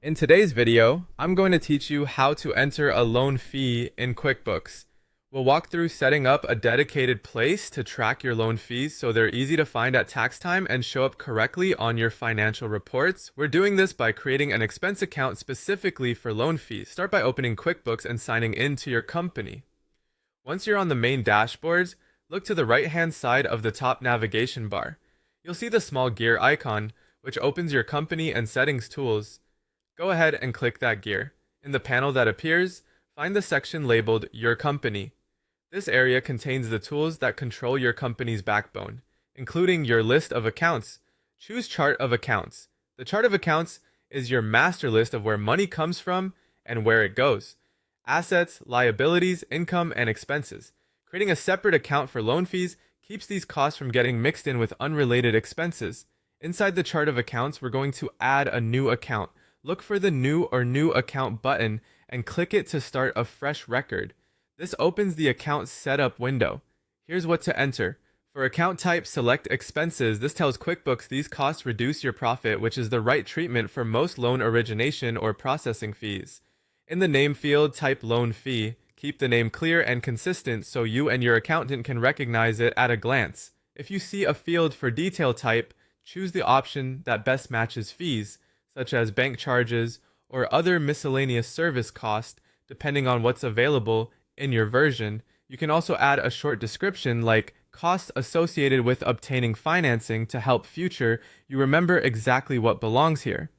In today's video, I'm going to teach you how to enter a loan fee in QuickBooks. We'll walk through setting up a dedicated place to track your loan fees so they're easy to find at tax time and show up correctly on your financial reports. We're doing this by creating an expense account specifically for loan fees. Start by opening QuickBooks and signing in to your company. Once you're on the main dashboards, look to the right-hand side of the top navigation bar. You'll see the small gear icon, which opens your company and settings tools. Go ahead and click that gear. In the panel that appears, find the section labeled Your Company. This area contains the tools that control your company's backbone, including your list of accounts. Choose Chart of Accounts. The chart of accounts is your master list of where money comes from and where it goes. Assets, liabilities, income, and expenses. Creating a separate account for loan fees keeps these costs from getting mixed in with unrelated expenses. Inside the chart of accounts, we're going to add a new account. Look for the New or New Account button and click it to start a fresh record. This opens the account setup window. Here's what to enter. For account type, select expenses. This tells QuickBooks these costs reduce your profit, which is the right treatment for most loan origination or processing fees. In the name field, type loan fee. Keep the name clear and consistent so you and your accountant can recognize it at a glance. If you see a field for detail type, choose the option that best matches fees, such as bank charges or other miscellaneous service costs, depending on what's available in your version. You can also add a short description like costs associated with obtaining financing to help you remember exactly what belongs here.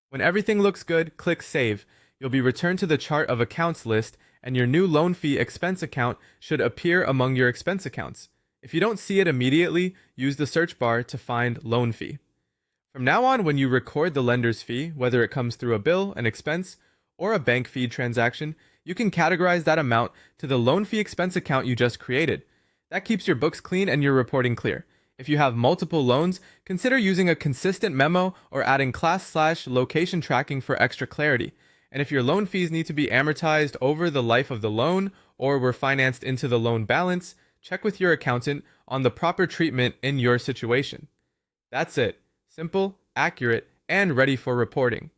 When everything looks good, click Save. You'll be returned to the chart of accounts list, and your new loan fee expense account should appear among your expense accounts. If you don't see it immediately, use the search bar to find loan fee. From now on, when you record the lender's fee, whether it comes through a bill, an expense, or a bank feed transaction, you can categorize that amount to the loan fee expense account you just created. That keeps your books clean and your reporting clear. If you have multiple loans, consider using a consistent memo or adding class/location tracking for extra clarity. And if your loan fees need to be amortized over the life of the loan or were financed into the loan balance, check with your accountant on the proper treatment in your situation. That's it. Simple, accurate, and ready for reporting.